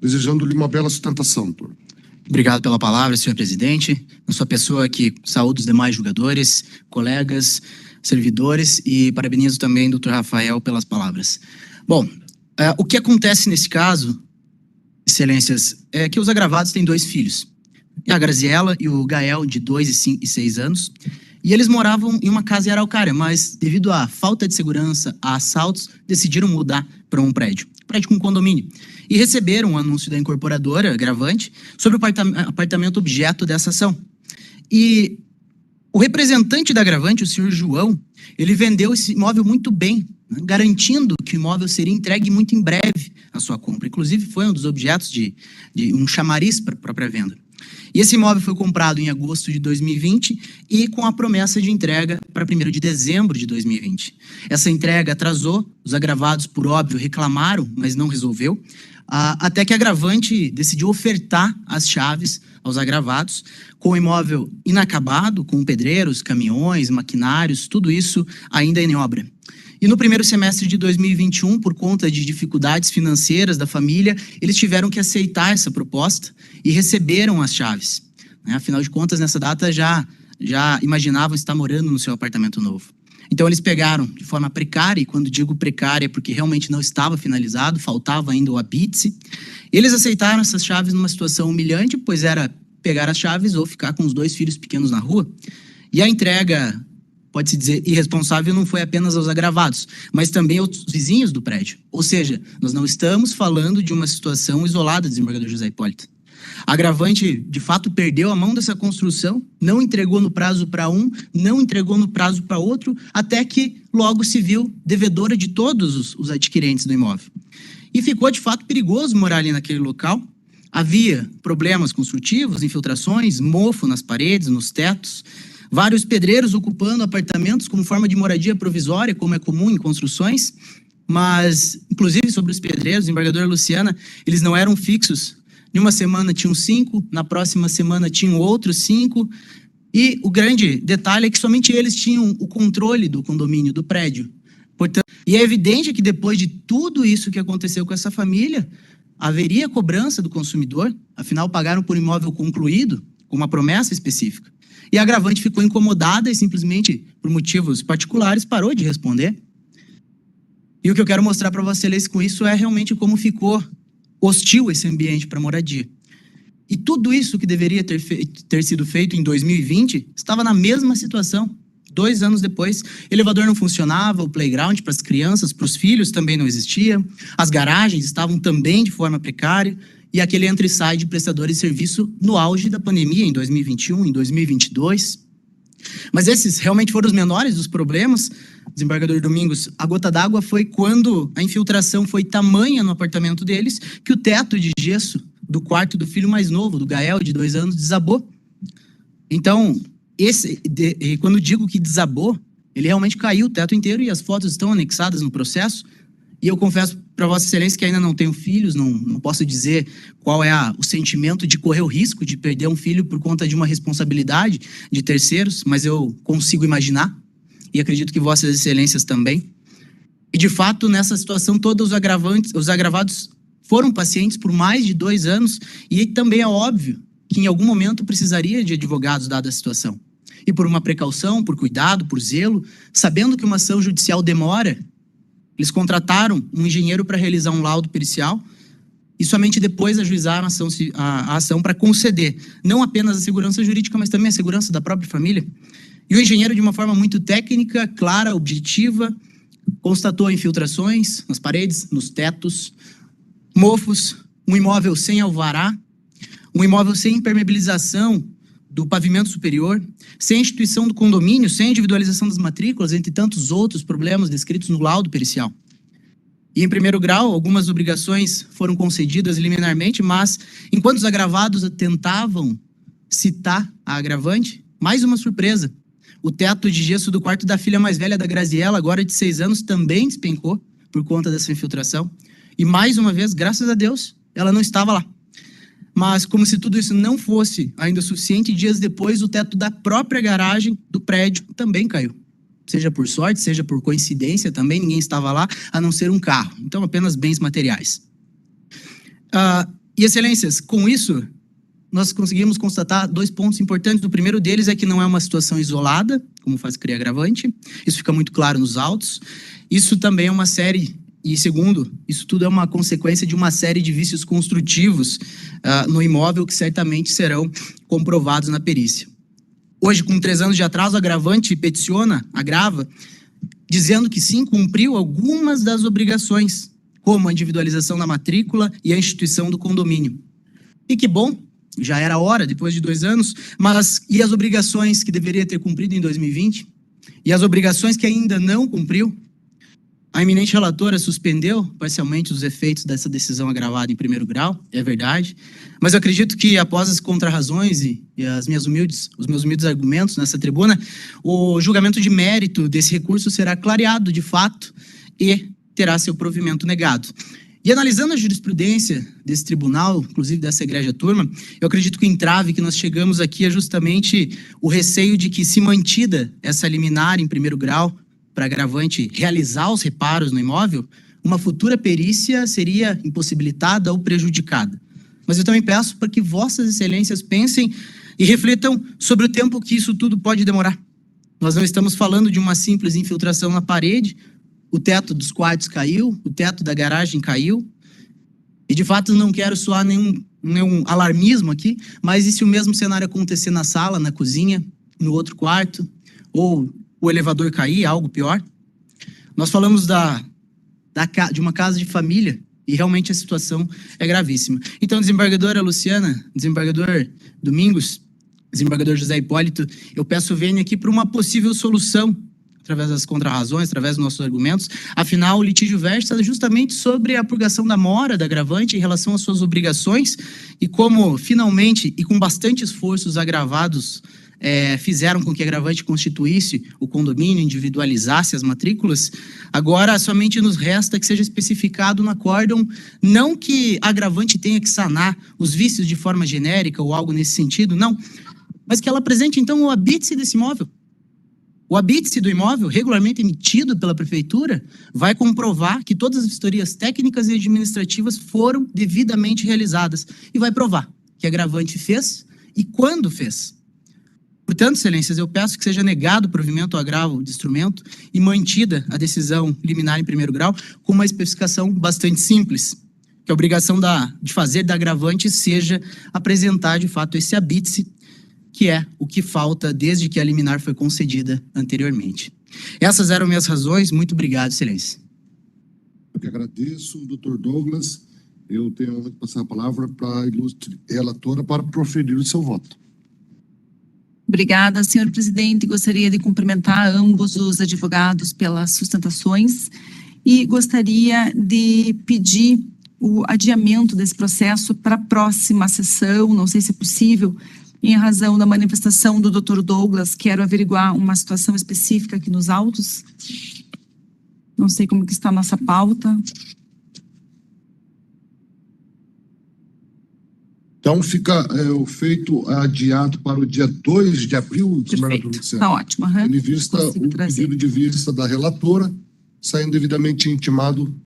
desejando-lhe uma bela sustentação, doutor. Obrigado pela palavra, senhor presidente. Na sua pessoa aqui, saúdo os demais julgadores, colegas, servidores e parabenizo também o doutor Rafael pelas palavras. Bom, o que acontece nesse caso, excelências, é que os agravados têm 2 filhos. A Graziela e o Gael, de 2 e 6 anos. E eles moravam em uma casa em Araucária, mas devido à falta de segurança, a assaltos, decidiram mudar para um prédio com condomínio. E receberam um anúncio da incorporadora, Gravante, sobre o apartamento objeto dessa ação. E o representante da Gravante, o senhor João, ele vendeu esse imóvel muito bem, né, garantindo que o imóvel seria entregue muito em breve à sua compra. Inclusive, foi um dos objetos de um chamariz para a própria venda. E esse imóvel foi comprado em agosto de 2020 e com a promessa de entrega para 1º de dezembro de 2020. Essa entrega atrasou, os agravados, por óbvio, reclamaram, mas não resolveu, até que a Gravante decidiu ofertar as chaves aos agravados, com o imóvel inacabado, com pedreiros, caminhões, maquinários, tudo isso ainda em obra. E no primeiro semestre de 2021, por conta de dificuldades financeiras da família, eles tiveram que aceitar essa proposta e receberam as chaves. Afinal de contas, nessa data já imaginavam estar morando no seu apartamento novo. Então eles pegaram de forma precária, e quando digo precária é porque realmente não estava finalizado, faltava ainda o habite-se. Eles aceitaram essas chaves numa situação humilhante, pois era pegar as chaves ou ficar com os 2 filhos pequenos na rua. E a entrega, pode-se dizer, irresponsável não foi apenas aos agravados, mas também aos vizinhos do prédio. Ou seja, nós não estamos falando de uma situação isolada, desembargador José Hipólito. A Gravante, de fato, perdeu a mão dessa construção, não entregou no prazo para um, não entregou no prazo para outro, até que logo se viu devedora de todos os adquirentes do imóvel. E ficou, de fato, perigoso morar ali naquele local. Havia problemas construtivos, infiltrações, mofo nas paredes, nos tetos, vários pedreiros ocupando apartamentos como forma de moradia provisória, como é comum em construções, mas, inclusive, sobre os pedreiros, desembargadora Luciana, eles não eram fixos. Em uma semana tinham 5, na próxima semana tinham outros 5, e o grande detalhe é que somente eles tinham o controle do condomínio, do prédio. Portanto, e é evidente que depois de tudo isso que aconteceu com essa família, haveria cobrança do consumidor, afinal pagaram por imóvel concluído, com uma promessa específica. E a Gravante ficou incomodada e simplesmente, por motivos particulares, parou de responder. E o que eu quero mostrar para vocês com isso é realmente como ficou hostil esse ambiente para moradia. E tudo isso que deveria ter sido feito em 2020 estava na mesma situação. 2 anos depois, o elevador não funcionava, o playground para as crianças, para os filhos também não existia, as garagens estavam também de forma precária, e aquele entra e sai de prestadores de serviço no auge da pandemia, em 2021, em 2022. Mas esses realmente foram os menores dos problemas, desembargador Domingos. A gota d'água foi quando a infiltração foi tamanha no apartamento deles que o teto de gesso do quarto do filho mais novo, do Gael, de 2 anos, desabou. Então, quando digo que desabou, ele realmente caiu o teto inteiro e as fotos estão anexadas no processo. E eu confesso para Vossa Excelência que ainda não tenho filhos, não posso dizer qual é o sentimento de correr o risco de perder um filho por conta de uma responsabilidade de terceiros, mas eu consigo imaginar, e acredito que Vossas Excelências também. E, de fato, nessa situação, todos os agravados foram pacientes por mais de 2 anos, e também é óbvio que em algum momento precisaria de advogados, dada a situação. E por uma precaução, por cuidado, por zelo, sabendo que uma ação judicial demora, eles contrataram um engenheiro para realizar um laudo pericial e somente depois ajuizaram a ação para conceder não apenas a segurança jurídica, mas também a segurança da própria família. E o engenheiro, de uma forma muito técnica, clara, objetiva, constatou infiltrações nas paredes, nos tetos, mofos, um imóvel sem alvará, um imóvel sem impermeabilização do pavimento superior, sem instituição do condomínio, sem individualização das matrículas, entre tantos outros problemas descritos no laudo pericial. E, em primeiro grau, algumas obrigações foram concedidas liminarmente, mas, enquanto os agravados tentavam citar a agravante, mais uma surpresa. O teto de gesso do quarto da filha mais velha da Graziela, agora de 6 anos, também despencou por conta dessa infiltração. E, mais uma vez, graças a Deus, ela não estava lá. Mas, como se tudo isso não fosse ainda suficiente, dias depois, o teto da própria garagem do prédio também caiu. Seja por sorte, seja por coincidência, também ninguém estava lá, a não ser um carro. Então, apenas bens materiais. E, excelências, com isso, nós conseguimos constatar 2 pontos importantes. O primeiro deles é que não é uma situação isolada, como faz crer agravante. Isso fica muito claro nos autos. Isso também é uma série... E segundo, isso tudo é uma consequência de uma série de vícios construtivos no imóvel que certamente serão comprovados na perícia. Hoje, com 3 anos de atraso, o agravante agrava, dizendo que sim, cumpriu algumas das obrigações, como a individualização da matrícula e a instituição do condomínio. E que bom, já era hora, depois de 2 anos, mas e as obrigações que deveria ter cumprido em 2020? E as obrigações que ainda não cumpriu? A eminente relatora suspendeu parcialmente os efeitos dessa decisão agravada em primeiro grau, é verdade, mas eu acredito que após as contrarrazões e os meus humildes argumentos nessa tribuna, o julgamento de mérito desse recurso será clareado de fato e terá seu provimento negado. E analisando a jurisprudência desse tribunal, inclusive dessa egrégia turma, eu acredito que o entrave que nós chegamos aqui é justamente o receio de que, se mantida essa liminar em primeiro grau, para agravante realizar os reparos no imóvel, uma futura perícia seria impossibilitada ou prejudicada. Mas eu também peço para que vossas excelências pensem e reflitam sobre o tempo que isso tudo pode demorar. Nós não estamos falando de uma simples infiltração na parede, o teto dos quartos caiu, o teto da garagem caiu, e de fato não quero soar nenhum alarmismo aqui, mas e se o mesmo cenário acontecer na sala, na cozinha, no outro quarto, ou o elevador cair, algo pior? Nós falamos de uma casa de família e realmente a situação é gravíssima. Então, desembargadora Luciana, desembargador Domingos, desembargador José Hipólito, eu peço venha aqui para uma possível solução, através das contrarrazões, através dos nossos argumentos. Afinal, o litígio versa justamente sobre a purgação da mora da agravante em relação às suas obrigações e como, finalmente, e com bastante esforço, os agravados fizeram com que a agravante constituísse o condomínio, individualizasse as matrículas. Agora, somente nos resta que seja especificado no acórdão, não que a agravante tenha que sanar os vícios de forma genérica ou algo nesse sentido, não, mas que ela apresente, então, o habite-se desse imóvel. O habite-se do imóvel, regularmente emitido pela prefeitura, vai comprovar que todas as vistorias técnicas e administrativas foram devidamente realizadas e vai provar que a agravante fez e quando fez. Portanto, excelências, eu peço que seja negado o provimento ao agravo de instrumento e mantida a decisão liminar em primeiro grau com uma especificação bastante simples, que a obrigação de fazer da agravante seja apresentar, de fato, esse habite-se, que é o que falta desde que a liminar foi concedida anteriormente. Essas eram minhas razões. Muito obrigado, excelência. Eu que agradeço, doutor Douglas. Eu tenho que passar a palavra para a ilustre relatora para proferir o seu voto. Obrigada, senhor presidente. Gostaria de cumprimentar ambos os advogados pelas sustentações e gostaria de pedir o adiamento desse processo para a próxima sessão, não sei se é possível, em razão da manifestação do Dr. Douglas. Quero averiguar uma situação específica aqui nos autos. Não sei como que está a nossa pauta. Então, fica o feito adiado para o dia 2 de abril, Perfeito, está ótimo. Tendo em vista o pedido de vista da relatora, saindo devidamente intimado